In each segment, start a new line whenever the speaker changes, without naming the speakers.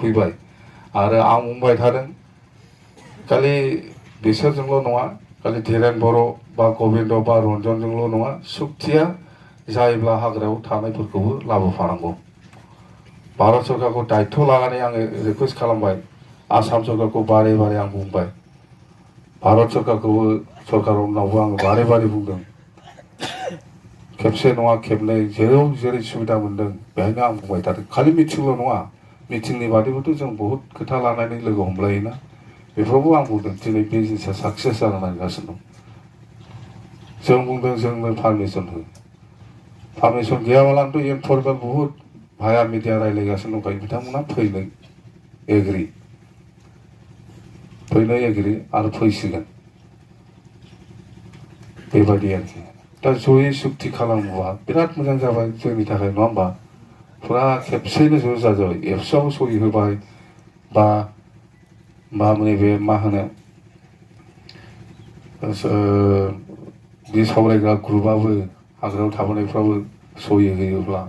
फैबाय आरो आं बुंबाय थादों खालि बिसोरजोंल' नङा खालि धीरेन बर' बा गबिन्द बा रन्जनजोंल' नङा सुक्तिया जायोब्ला हाग्रायाव थानायफोरखौबो लाबोफानांगौ भारत सरकारखौ दायित्व लानानै आङो रिकुवेस्ट खालामबाय आसाम सरकारखौ बारे बारे आं बुंबाय भारत सरकारखौबो सरकारनावबो आङो बारे बारे बुंदों खेबसे नङा खेबनै जेराव जेरै सुबिदा मोन्दों बेहायनो आं बुंबाय थादों खालि मिटिंल' नङा मिटिंनि बादैबोथ' जों बहुद खोथा लानानै लोगो हमलायोना बेफोरावबो आं बुंदों दिनै बे जिनिसा साक्सेस जानो नागिरगासिनो दं जों बुंदों जोंनो पारमिसन हो पारमिसन गैयाब्लानोथ' इनफर्मेल बहुद भाया मिडिया रायज्लायगासिनो दंखायो बिथांमोना फैनो एग्रि आरो फैसिगोन बेबायदि आरोखि दा जयै सुक्ति खालामोबा बिराद मोजां जाबाय जोंनि थाखाय नङा होमबा फुरा खेबसेनो ज' जाजाबाय एबसुआव सहि होबाय बा नैबे मा होनो बे सावरायग्रा ग्रुपआबो हाग्रायाव थाबोनायफ्राबो सहि होयोब्ला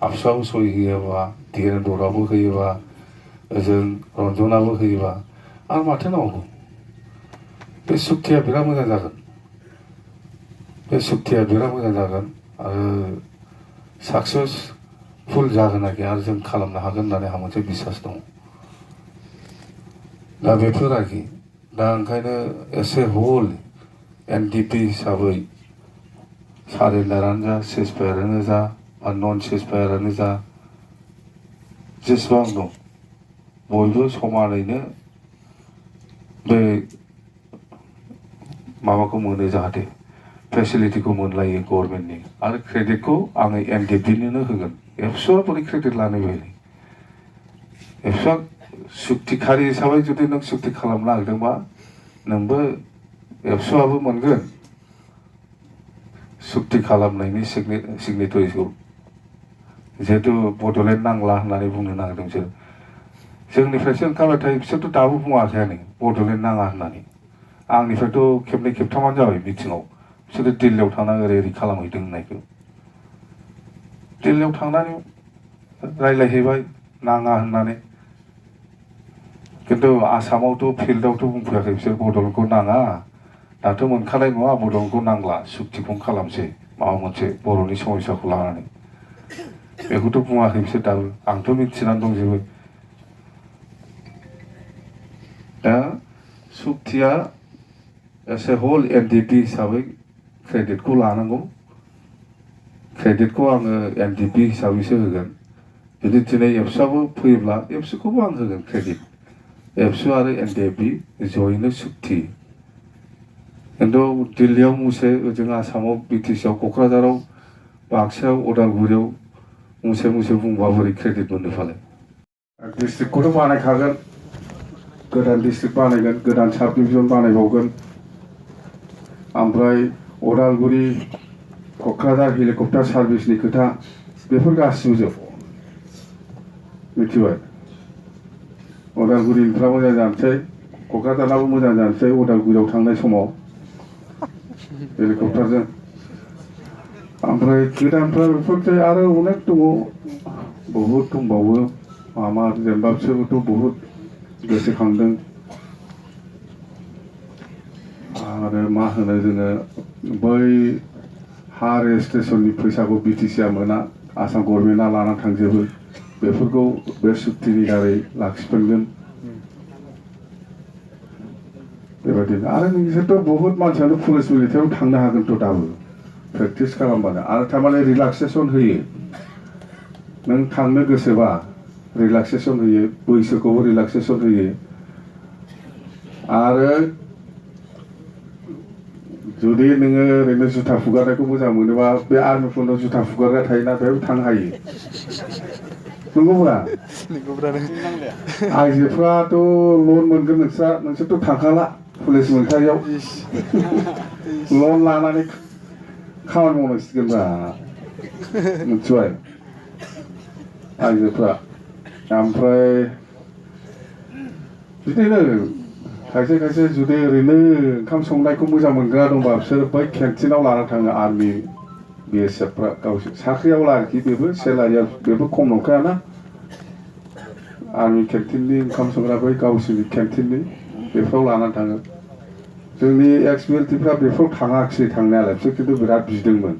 आबसुआबो सहि होयोबा धीरेन बर'आबो होयोबा ओजों रन्जनाबो होयोबा आरो माथो नांगौ बे सुक्तिया बिराद मोजां जागोन बे सुक्तिया बिराद मोजां जागोन आरो साक्सेसफुल जागोन आरोखि आरो जों खालामनो हागोन होननानै आंहा मोनसे बिसास दङ दा बेफोर आरोखि दा ओंखायनो एसे होल एनडिपि हिसाबै सारेन्डारानो जा सिजफायारानो जा बा नन सिजफायारानो जा जेसेबां दं बयबो समानैनो बे माबाखौ मोनो जाहाथे फेसिलिटिखौ मोनलायो गभर्नमेन्टनि आरो क्रेडिटखौ आङो एनडिपिनोनो होगोन एबसुआ बोरै क्रेडिट लानो बेनो एबसुआ सुक्तिखारि हिसाबै जुदि नों सुक्ति खालामनो नागिरदोंबा नोंबो एबसुआबो मोनगोन सुक्ति खालामनायनि सिगनेटरिखौ जिहेतु बड'लेण्ड नांला होननानै बुंनो नागिरदों बिसोर जोंनिफ्रायसो ओंखारबाय थायो बिसोरथ' दाबो बुङाखैआनो बड'लेण्ड नाङा होननानै आंनिफ्रायथ' खेबनै खेबथामानो जाबाय मिटिङाव बिसोरो दिल्लीयाव थांना ओरै खालामहैदों होननायखौ दिल्लीयाव थांनानै रायज्लायहैबाय नाङा होननानै खिन्थु आसामावथ' फिल्डआवथ' बुंफैयाखै बिसोर बड'लेण्डखौ नाङा दाथ' मोनखानाय नङा बड'लेण्डखौ नांला सुक्तिखौनो खालामसै माबा मोनसे बर'नि समस्याखौ लानानै बेखौथ' बुङाखै बिसोर दाबो आंथ' मिथिनानै दंजोबो दा सुक्तिया एसे होल एनडिपि हिसाबै क्रेडिटखौ लानांगौ क्रेडिटखौ आङो एनडिपि हिसाबैसो होगोन जुदि दिनै एबसुआबो फैयोब्ला एबसुखौबो आं होगोन क्रेडिट एबसु आरो एनडिपि जयैनो सुक्ति खिन्थु दिल्लीयाव मुसे ओजों आसामाव बिटिसिआव क'क्राझाराव बाक्सायाव उदालगुरियाव मुसे बुंबा बोरै क्रेडिट मोननो फालाय डिस्ट्रिक्टखौथ' बानायखागोन गोदान डिस्ट्रिक्ट बानायगोन गोदान साब डिभिजन बानायबावगोन ओमफ्राय उदालगुरि क'क्राझार हेलिकप्टार सार्भिसनि खोथा बेफोर गासिबो जोब मिथिबाय उदालगुरिनिफ्रा मोजां जानोसै क'क्राझाराबो मोजां जानोसै उदालगुरियाव थांनाय समाव हेलिकप्टारजों ओमफ्राय गोदानफ्रा बेफोरजों आरो अनेक दङ बहुद दंबावो मामा जेनेबा बिसोरबोथ' बहुद गोसोखांदों आरो मा होनो जोङो बै हा रेजिस्ट्रेसननि फैसाखौ बिटिसिआ मोना आसाम गभर्नमेन्टआ लाना थांजोबो बेफोरखौ बे सुक्तिनि दारै लाखिफिनगोन बेबायदिनो आरो नोंसोरथ' बहुद मानसियानो पुलिस मिलिटारियाव थांनो हागोनथ' दाबो प्रेक्टिस खालामबानो आरो थारमाने रिलेक्सेसन होयो नों थांनो गोसोबा रिलेक्सेसन होयो बैसोखौबो रिलेक्सेसन होयो आरो जुदि नोङो ओरैनो जुथा फुगारनायखौ मोजां मोनोबा बे आर्मिफोरनाव जुथा फुगारग्रा थायोना बेयाव थांनो हायो नंगौब्रा आइजोफ्राथ' लन मोनगोन नोंसोरथ' थांखाला पुलिस मोनखारियाव लन लानानै खामानि मावनांसिगोनब्रा मिथिबाय आइजोफ्रा ओमफ्राय बिदिनो खायसे खायसे जुदि ओरैनो ओंखाम संनायखौ मोजां मोनग्रा दंबा बिसोर बै केन्टिनाव लाना थाङो आर्मि बिएसएफफ्रा गावसोर साख्रियाव आरोखि बेबो सेलारिया बेबो खम नंखायाना आर्मि केन्टिननि ओंखाम संग्रा बै गावसोरनि केन्टिननि बेफोराव लानानै थाङो जोंनि एक्स मिलिटारिफ्रा बेफोराव थाङाखिसै थांनायालाय बिसोर खिन्थु बिराद बिदोंमोन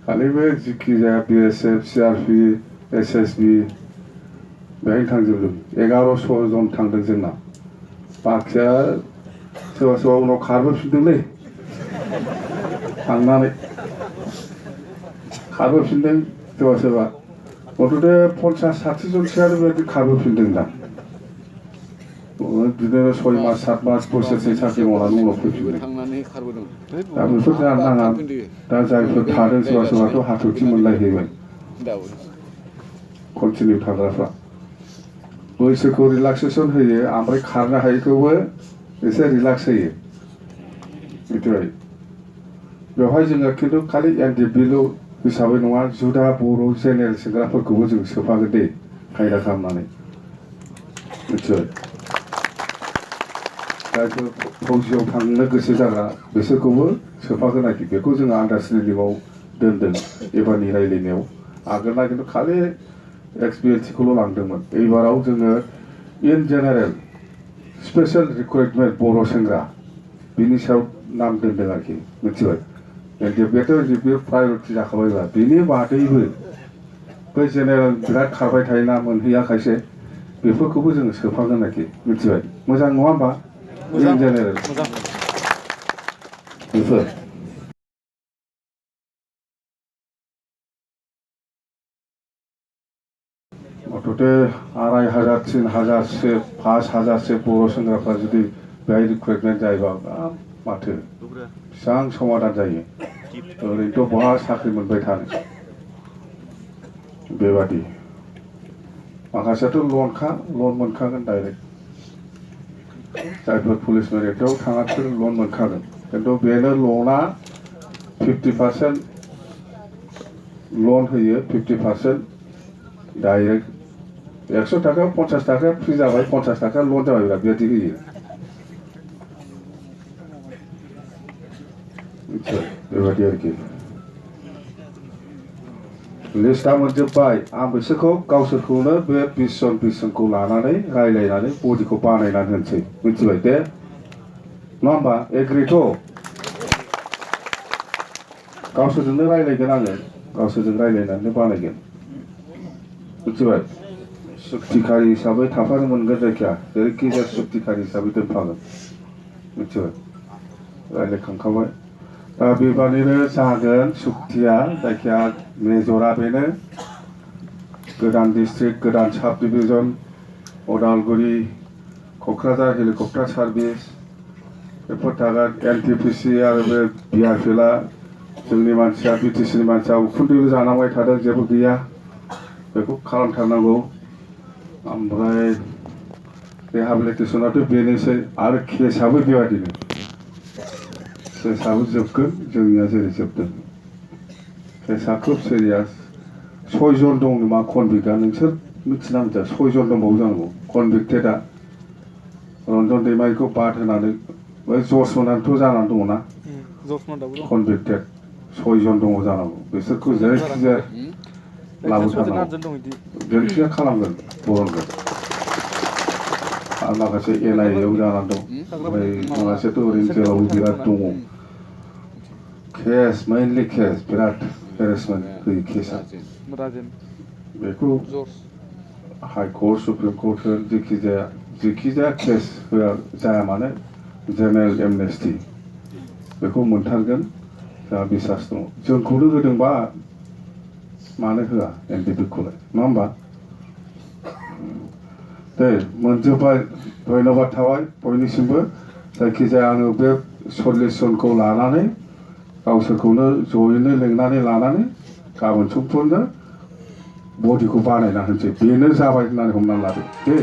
खालि बे जिखि जाया BSF CRP SSB बेहायनो थांजोबदों 1100 जन थांदों जोंना बाखिया सोरबा सोरबा उनाव खारबोफिनदोंलै थांनानै खारबोफिनदों सोरबा सोरबा गथ'थे 50-60 जनसोआनो बेबायदि खारबोफिनदों दा बिदिनो 6 मास 7 मास बोसोरसे साख्रि मावनानै उनाव फैफिनदों दा बेफोर जानो नाङा दा जायफोर थादों सोरबा सोरबाथ' हाथरखि मोनलायहैबाय कन्टिनिउ थाग्राफ्रा बैसोखौ रिलेक्सेसन होयो ओमफ्राय खारनो हायैखौबो एसे रिलेक्स होयो मिथिबाय बेवहाय जोङो खिन्थु खालि NDBल' हिसाबै नङा जुदा बर' जेनेरेल सेंग्राफोरखौबो जों सोफागोन दे खायदा खालामनानै मिथिबाय जायफोर फौजियाव थांनो गोसो जाग्रा बिसोरखौबो सोफागोन आरोखि बेखौ जोङो आन्डारस्टेन्डिंआव दोनदों एबारनि रायज्लायनायाव आगोलना खिन्थु खालि XBLTखौल' लांदोंमोन एबाराव जोङो इन जेनेरेल स्पेसियेल रिक्रुइटमेन्ट बर' सेंग्रा बिनि सायाव नाम दोनदों आरोखि मिथिबाय बेथ' बे प्रायरिटि जाखाबायबा बिनि बादैबो बै जेनेरेल बिराद खारबाय थायोना मोनहैया खायसे बेफोरखौबो जोङो सोफागोन आरोखि मिथिबाय मोजां नङा होमबा इन जेनेरेल बेफोर मथथे 2500-3000 5000 बर' सेंग्राफ्रा जुदि बेहाय रिक्रुइटमेन्ट जायोबा माथो बेसेबां समाधान जायो ओरैनोथ' बहा साख्रि मोनबाय थानो बेबादि माखासेयाथ' लन मोनखागोन डाइरेक्ट जायफोर पुलिस मेरिटआव थाङाखै लन मोनखागोन खिन्थु बेनो लना 50% लन होयो 50% डाइरेक्ट 100 थाखा 50 थाखा फ्रि जाबाय 50 थाखा लन जाबाय बेबायदि होयो बेबायदि आरोखि लिस्टआ मोनजोब्बाय आं बिसोरखौ गावसोरखौनो बे 20 जनखौ लानानै रायज्लायनानै बडिखौ बानायनानै होनोसै मिथिबाय दे नङा होमबा एग्रिथ' गावसोरजोंनो रायज्लायगोन आङो गावसोरजों रायज्लायनानै बानायगोन मिथिबाय सुक्तिखारि हिसाबै थाफानो मोनगोन जायखिया जेरैखिजाया सुक्तिखारि हिसाबै दोनफागोन मिथिबाय रायज्लायखांखाबाय दा बेबादिनो जागोन सुक्तिया जायखिया मेजरा बेनो गोदान डिस्ट्रिक्ट गोदान साब division Udalguri Kokrajhar helicopter service बेफोर थागोन NTPC आरो बे BRPLआ जोंनि मानसिया BTCनि मानसिया उखुन्दैबो जानांबाय थादों जेबो गैया बेखौ खालामथारनांगौ ओमफ्राय रिहाबिलिटेसनाथ' बेनोसै आरो केसआबो बेबादिनो केसआबो जोबगोन जोंनिया जेरै जोबदों केसआ खोब सिरियास 6 जन दं नामा कनभिक्टआ नोंसोर मिथिना मिथिया 6 जन दंबावो जानांगौ कनभिक्टेडआ रन्जन दैमारिखौ बाद होनानै बै जसमनानैथ' जानानै दङना कनभिक्टेड 6 जन दङ जानांगौ बिसोरखौ जेरैखिजाया लाबोथारनांगौ जेरैखिजाया खालामगोन बरनगोन आरो माखासे NIAआव जानानै दं ओमफ्राय माखासेथ' ओरैनो जेरावबो बिराद दङ केस मेइनलि केस बिराद हेरेसमेन्ट होयो केसआ बेखौ हाइकर्ट सुप्रिम कर्ट होन जेखिजाया केस होआ जाया मानो जेनेरेल एमनेस्टि बेखौ मोनथारगोन जोंहा बिसास दङ जोंखौनो होदोंबा मानो होआ NDBखौलाय नङा होमबा दे मोनजोब्बाय धन्यबाद थाबाय बयनिसिमबो जायखिजाया आङो बे 40 जनखौ लानानै गावसोरखौनो जयैनो लेंनानै लानानै गाबोन समफोरनो बडिखौ बानायना होनोसै बेनो जाबाय होननानै हमनानै लादो दे